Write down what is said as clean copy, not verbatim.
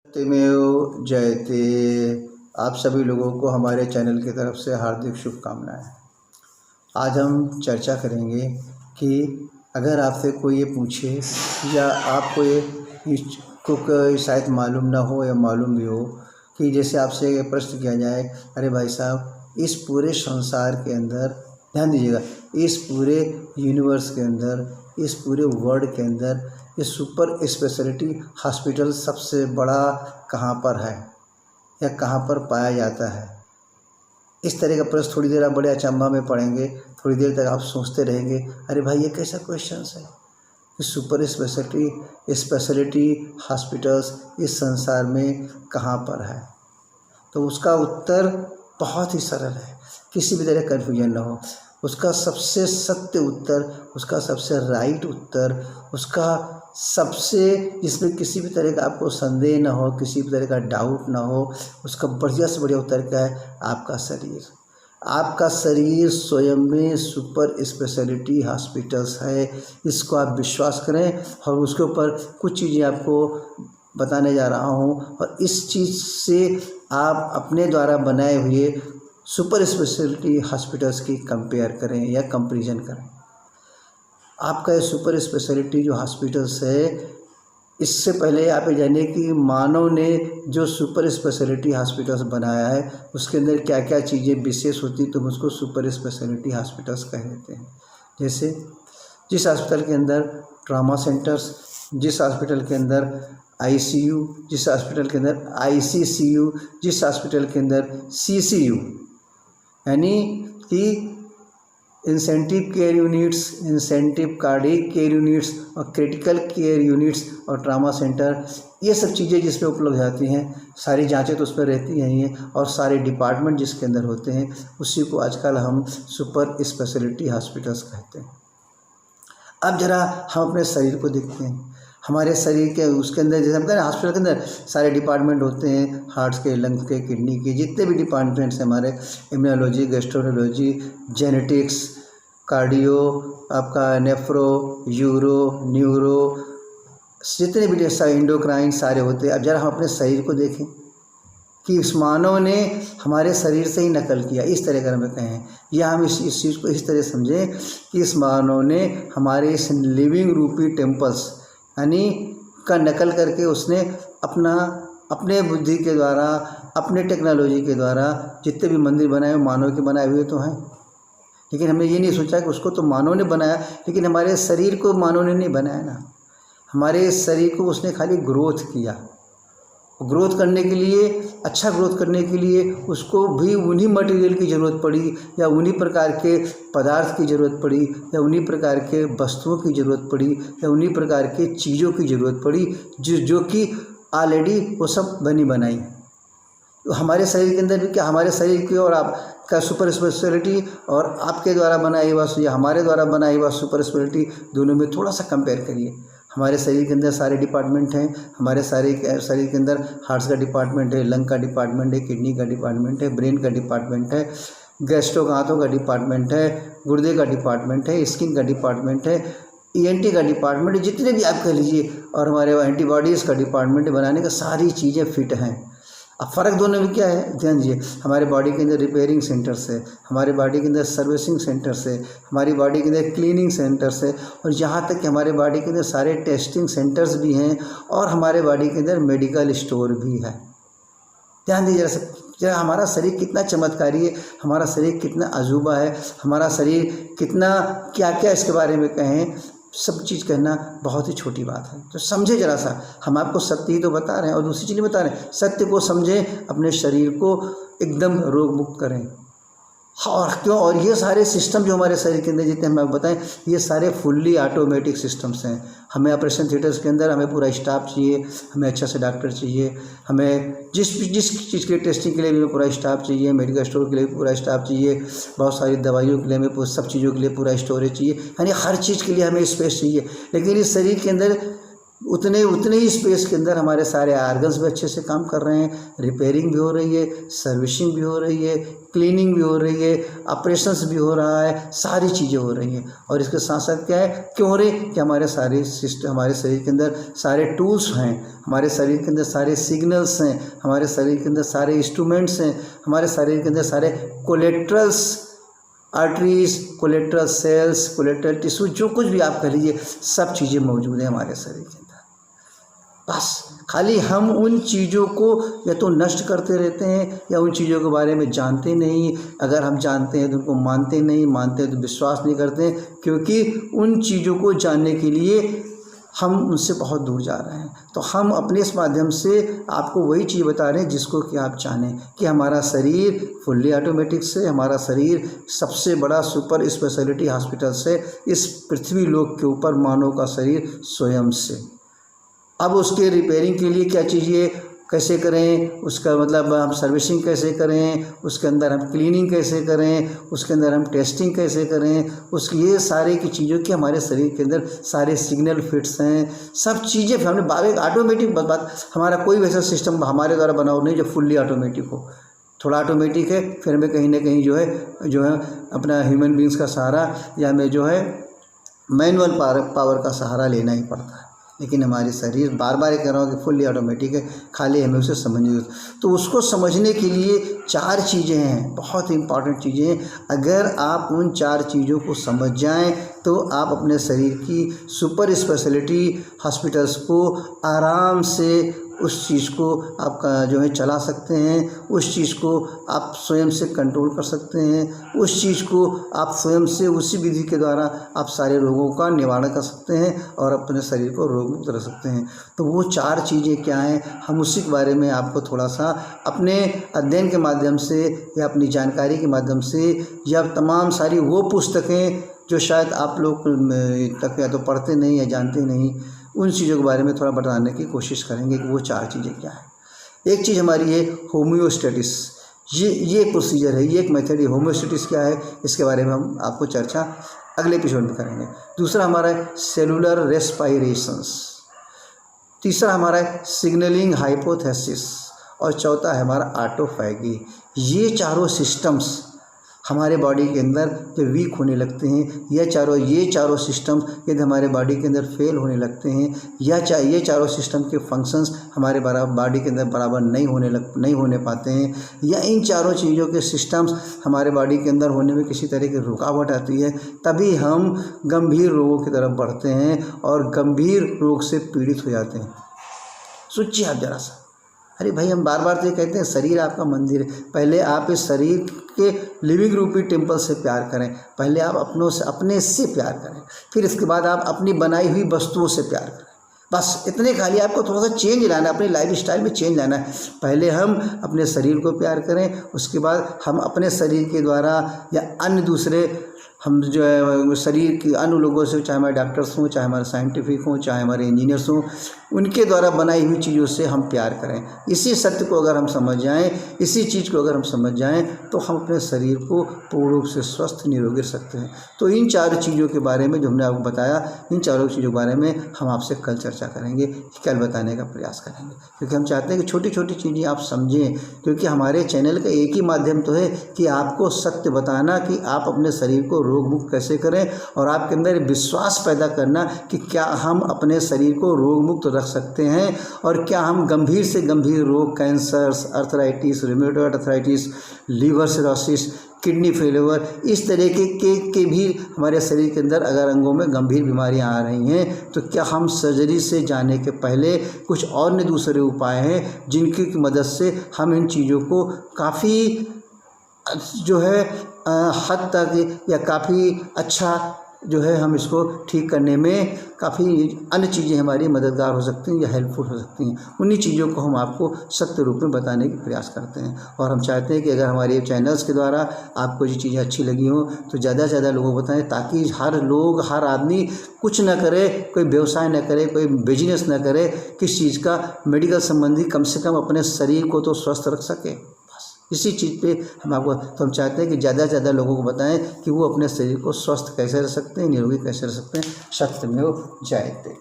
सत्यमेव जयते। आप सभी लोगों को हमारे चैनल की तरफ से हार्दिक शुभकामनाएं। आज हम चर्चा करेंगे कि अगर आपसे कोई ये पूछे या आपको ये शायद मालूम ना हो या मालूम भी हो कि जैसे आपसे ये प्रश्न किया जाए, अरे भाई साहब, इस पूरे संसार के अंदर, ध्यान दीजिएगा, इस पूरे यूनिवर्स के अंदर, इस पूरे वर्ल्ड के अंदर ये सुपर स्पेशलिटी हॉस्पिटल सबसे बड़ा कहाँ पर है या कहाँ पर पाया जाता है? इस तरह का प्रश्न थोड़ी देर आप बड़े अचंभा में पड़ेंगे, थोड़ी देर तक आप सोचते रहेंगे, अरे भाई ये कैसा क्वेश्चन है कि सुपर स्पेशलिटी हॉस्पिटल्स इस संसार में कहाँ पर है? तो उसका उत्तर बहुत ही सरल है, किसी भी तरह कन्फ्यूजन ना हो। उसका सबसे सत्य उत्तर, उसका सबसे राइट उत्तर, उसका सबसे जिसमें किसी भी तरह का आपको संदेह ना हो, किसी भी तरह का डाउट ना हो, उसका बढ़िया से बढ़िया उत्तर क्या है? आपका शरीर। आपका शरीर स्वयं में सुपर स्पेशलिटी हॉस्पिटल्स है। इसको आप विश्वास करें और उसके ऊपर कुछ चीज़ें आपको बताने जा रहा हूँ, और इस चीज़ से आप अपने द्वारा बनाए हुए सुपर स्पेशलिटी हॉस्पिटल्स की कंपेयर करें या कंपैरिजन करें। आपका ये सुपर स्पेशलिटी जो हॉस्पिटल्स है, इससे पहले आप ये जानिए कि मानव ने जो सुपर स्पेशलिटी हॉस्पिटल्स बनाया है उसके अंदर क्या क्या चीज़ें विशेष होती, तो हम उसको सुपर स्पेशलिटी हॉस्पिटल्स कह देते हैं। जैसे जिस हॉस्पिटल के अंदर ट्रॉमा सेंटर्स, जिस हॉस्पिटल के अंदर ICU, जिस हॉस्पिटल के अंदर ICCU, जिस हॉस्पिटल के अंदर CCU, यानी कि incentive care units, incentive cardiac care units और क्रिटिकल केयर यूनिट्स और ट्रामा सेंटर, ये सब चीज़ें जिसमें उपलब्ध आती हैं, सारी जांचें तो उस पर रहती हैं और सारे डिपार्टमेंट जिसके अंदर होते हैं, उसी को आजकल हम सुपर स्पेशलिटी हॉस्पिटल्स कहते हैं। अब जरा हम अपने शरीर को देखते हैं। हमारे शरीर के उसके अंदर, जैसे हम कह रहे हैं हॉस्पिटल के अंदर सारे डिपार्टमेंट होते हैं, हार्ट्स के, लंग्स के, किडनी के, जितने भी डिपार्टमेंट्स हैं हमारे, इम्यूनोलॉजी, गैस्ट्रोनोलॉजी, जेनेटिक्स, कार्डियो, आपका नेफ्रो, यूरो, न्यूरो, जितने भी एंडोक्राइन सारे होते हैं। अब जरा हम अपने शरीर को देखें कि इस मानव ने हमारे शरीर से ही नकल किया, इस तरह का हमें कहें, या हम इस चीज़ को इस तरह समझें कि इस मानव ने हमारे इस लिविंग रूपी टेम्पल्स यानी का नकल करके उसने अपने बुद्धि के द्वारा, अपने टेक्नोलॉजी के द्वारा जितने भी मंदिर बनाए मानव के बनाए हुए तो हैं, लेकिन हमने ये नहीं सोचा कि उसको तो मानव ने बनाया, लेकिन हमारे शरीर को मानव ने नहीं बनाया ना। हमारे शरीर को उसने खाली ग्रोथ किया। ग्रोथ करने के लिए, अच्छा ग्रोथ करने के लिए उसको भी उन्हीं मटेरियल की ज़रूरत पड़ी, या उन्हीं प्रकार के पदार्थ की ज़रूरत पड़ी, या उन्हीं प्रकार के वस्तुओं की ज़रूरत पड़ी, या उन्हीं प्रकार के चीज़ों की ज़रूरत पड़ी जो कि ऑलरेडी वो सब बनी बनाई। तो हमारे शरीर के अंदर भी क्या, हमारे शरीर की और आपका सुपर स्पेशलिटी और आपके द्वारा बनाई हुआ या हमारे द्वारा बनाई हुआ सुपर स्पेशलिटी, दोनों में थोड़ा सा कंपेयर करिए। हमारे शरीर के अंदर सारे डिपार्टमेंट हैं। हमारे शरीर के अंदर हार्ट्स का डिपार्टमेंट है, लंग का डिपार्टमेंट है, किडनी का डिपार्टमेंट है, ब्रेन का डिपार्टमेंट है, गैस्ट्रो हाथों का डिपार्टमेंट है, गुर्दे का डिपार्टमेंट है, स्किन का डिपार्टमेंट है, ENT का डिपार्टमेंट है, जितने भी आप कह लीजिए, और हमारे एंटीबॉडीज़ का डिपार्टमेंट बनाने का सारी चीज़ें फिट हैं। अब फ़र्क दोनों में क्या है, ध्यान दीजिए। हमारे बॉडी के अंदर रिपेयरिंग सेंटर्स है, हमारे बॉडी के अंदर सर्विसिंग सेंटर्स है, हमारी बॉडी के अंदर क्लीनिंग सेंटर्स है, और यहाँ तक कि हमारे बॉडी के अंदर सारे टेस्टिंग सेंटर्स भी हैं, और हमारे बॉडी के अंदर मेडिकल स्टोर भी है। ध्यान दीजिए जरा हमारा शरीर कितना चमत्कारी है, हमारा शरीर कितना अजूबा है, हमारा शरीर कितना क्या क्या इसके बारे में कहें, सब चीज़ कहना बहुत ही छोटी बात है। तो समझे जरा सा, हम आपको सत्य ही तो बता रहे हैं और दूसरी चीज़ बता रहे हैं। सत्य को समझें, अपने शरीर को एकदम रोग मुक्त करें। और क्यों, और ये सारे सिस्टम जो हमारे शरीर के अंदर जितने हम आपको बताएं, ये सारे फुल्ली ऑटोमेटिक सिस्टम्स हैं। हमें ऑपरेशन थिएटर्स के अंदर हमें पूरा स्टाफ चाहिए, हमें अच्छा से डॉक्टर चाहिए, हमें जिस चीज़ के टेस्टिंग के लिए भी पूरा स्टाफ चाहिए, मेडिकल स्टोर के लिए पूरा स्टाफ चाहिए, बहुत सारी दवाइयों के लिए हमें सब चीज़ों के लिए पूरा स्टोरेज चाहिए, यानी हर चीज़ के लिए हमें स्पेस चाहिए। लेकिन इस शरीर के अंदर उतने उतने ही स्पेस के अंदर हमारे सारे आर्गन्स भी अच्छे से काम कर रहे हैं, रिपेयरिंग भी हो रही है, सर्विसिंग भी हो रही है, क्लीनिंग भी हो रही है, ऑपरेशंस भी हो रहा है, सारी चीज़ें हो रही हैं। और इसके साथ साथ क्या है, क्यों हो रही कि हमारे सारे सिस्टम, हमारे शरीर के अंदर सारे टूल्स हैं, हमारे शरीर के अंदर सारे सिग्नल्स हैं, हमारे शरीर के अंदर सारे इंस्ट्रूमेंट्स हैं, हमारे शरीर के अंदर सारे collaterals, arteries, collateral cells, collateral tissue, जो कुछ भी आप कह लीजिए, सब चीज़ें मौजूद हैं हमारे शरीर के अंदर। बस खाली हम उन चीज़ों को या तो नष्ट करते रहते हैं या उन चीज़ों के बारे में जानते नहीं। अगर हम जानते हैं तो उनको मानते नहीं, मानते हैं तो विश्वास नहीं करते, क्योंकि उन चीज़ों को जानने के लिए हम उनसे बहुत दूर जा रहे हैं। तो हम अपने इस माध्यम से आपको वही चीज़ बता रहे हैं जिसको कि आप जानें कि हमारा शरीर फुल्ली ऑटोमेटिक से, हमारा शरीर सबसे बड़ा सुपर स्पेशलिटी हॉस्पिटल से, इस पृथ्वी लोक के ऊपर मानव का शरीर स्वयं से। अब उसके रिपेयरिंग के लिए क्या चाहिए, कैसे करें, उसका मतलब हम सर्विसिंग कैसे करें, उसके अंदर हम क्लीनिंग कैसे करें, उसके अंदर हम टेस्टिंग कैसे करें, उसकी ये सारे की चीज़ों की हमारे शरीर के अंदर सारे सिग्नल फिट्स हैं, सब चीज़ें हमने एक ऑटोमेटिक बात, हमारा कोई वैसा सिस्टम हमारे द्वारा बना हो नहीं जो फुल्ली ऑटोमेटिक हो। थोड़ा ऑटोमेटिक है, फिर हमें कहीं ना कहीं जो है अपना ह्यूमन बींग्स का सहारा या हमें जो है मैनुअल पावर का सहारा लेना ही पड़ता है। लेकिन हमारे शरीर, बार बार ये कह रहा हूँ कि फुल्ली ऑटोमेटिक है, खाली हमें उसे समझने। तो उसको समझने के लिए 4 चीज़ें हैं, बहुत इंपॉर्टेंट चीज़ें हैं। अगर आप उन 4 चीज़ों को समझ जाएं तो आप अपने शरीर की सुपर स्पेशलिटी हॉस्पिटल्स को आराम से उस चीज़ को आप जो है चला सकते हैं, उस चीज़ को आप स्वयं से कंट्रोल कर सकते हैं, उस चीज़ को आप स्वयं से उसी विधि के द्वारा आप सारे रोगों का निवारण कर सकते हैं और अपने शरीर को रोग मुक्त रख सकते हैं। तो वो 4 चीज़ें क्या हैं, हम उसी के बारे में आपको थोड़ा सा अपने अध्ययन के माध्यम से या अपनी जानकारी के माध्यम से या तमाम सारी वो पुस्तकें जो शायद आप लोग तक या तो पढ़ते नहीं या जानते नहीं, उन चीज़ों के बारे में थोड़ा बताने की कोशिश करेंगे कि वो 4 चीज़ें क्या है। एक चीज़ हमारी है होम्योस्टेटिस, ये प्रोसीजर है, ये एक मेथड है। होम्योस्टेटिस क्या है, इसके बारे में हम आपको चर्चा अगले एपिसोड में करेंगे। दूसरा हमारा है सेलुलर रेस्पायरेशंस, तीसरा हमारा है सिग्नलिंग हाइपोथेसिस और चौथा है हमारा ऑटोफैगी। ये चारों सिस्टम्स हमारे बॉडी के अंदर जब वीक होने लगते हैं, ये चारों सिस्टम यदि हमारे बॉडी के अंदर फेल होने लगते हैं, या ये चारों सिस्टम के फंक्शंस हमारे बॉडी के अंदर बराबर नहीं होने पाते हैं, या इन चारों चीज़ों के सिस्टम्स हमारे बॉडी के अंदर होने में किसी तरह की रुकावट आती है, तभी हम गंभीर रोगों की तरफ बढ़ते हैं और गंभीर रोग से पीड़ित हो जाते हैं। सोचिए आप जरा सा, अरे भाई हम बार बार तो ये कहते हैं शरीर आपका मंदिर है। पहले आप इस शरीर के लिविंग रूपी टेम्पल से प्यार करें, पहले आप अपने से प्यार करें, फिर इसके बाद आप अपनी बनाई हुई वस्तुओं से प्यार करें। बस इतने खाली आपको थोड़ा सा चेंज लाना है, अपनी लाइफ स्टाइल में चेंज लाना है। पहले हम अपने शरीर को प्यार करें, उसके बाद हम अपने शरीर के द्वारा या अन्य दूसरे हम जो है शरीर के अन्य लोगों से, चाहे हमारे डॉक्टर्स हों, चाहे हमारे साइंटिफिक हों, चाहे हमारे इंजीनियर्स हों, उनके द्वारा बनाई हुई चीज़ों से हम प्यार करें। इसी सत्य को अगर हम समझ जाएं, इसी चीज़ को अगर हम समझ जाएं, तो हम अपने शरीर को पूर्ण रूप से स्वस्थ निरोगी रख सकते हैं। तो इन 4 चीज़ों के बारे में जो हमने आपको बताया, इन चारों चीज़ों के बारे में हम आपसे कल चर्चा करेंगे, कल बताने का प्रयास करेंगे, क्योंकि हम चाहते हैं कि छोटी छोटी चीज़ें आप समझें। क्योंकि हमारे चैनल का एक ही माध्यम तो है कि आपको सत्य बताना कि आप अपने शरीर को रोग मुक्त कैसे करें, और आपके अंदर विश्वास पैदा करना कि क्या हम अपने शरीर को रोग मुक्त रख सकते हैं, और क्या हम गंभीर से गंभीर रोग, cancers, arthritis, rheumatoid arthritis, liver cirrhosis, kidney failure, इस तरह के भी हमारे शरीर के अंदर अगर अंगों में गंभीर बीमारियां आ रही हैं, तो क्या हम सर्जरी से जाने के पहले कुछ और दूसरे उपाय हैं जिनकी मदद से हम इन चीज़ों को काफ़ी जो है हद तक या काफ़ी अच्छा जो है हम इसको ठीक करने में काफ़ी अन्य चीज़ें हमारी मददगार हो सकती हैं या हेल्पफुल हो सकती हैं। उन्हीं चीज़ों को हम आपको सत्य रूप में बताने की प्रयास करते हैं, और हम चाहते हैं कि अगर हमारे चैनल्स के द्वारा आपको ये चीज़ें अच्छी लगी हों तो ज़्यादा से ज़्यादा लोगों को बताएं, ताकि हर आदमी कुछ न करे, कोई व्यवसाय न करे, कोई बिजनेस न करे, किस चीज़ का मेडिकल संबंधी, कम से कम अपने शरीर को तो स्वस्थ रख सके। इसी चीज़ पे हम आपको, तो हम चाहते हैं कि ज़्यादा से ज़्यादा लोगों को बताएं कि वो अपने शरीर को स्वस्थ कैसे रख सकते हैं, निरोगी कैसे रख सकते हैं। सत्यमेव जयते।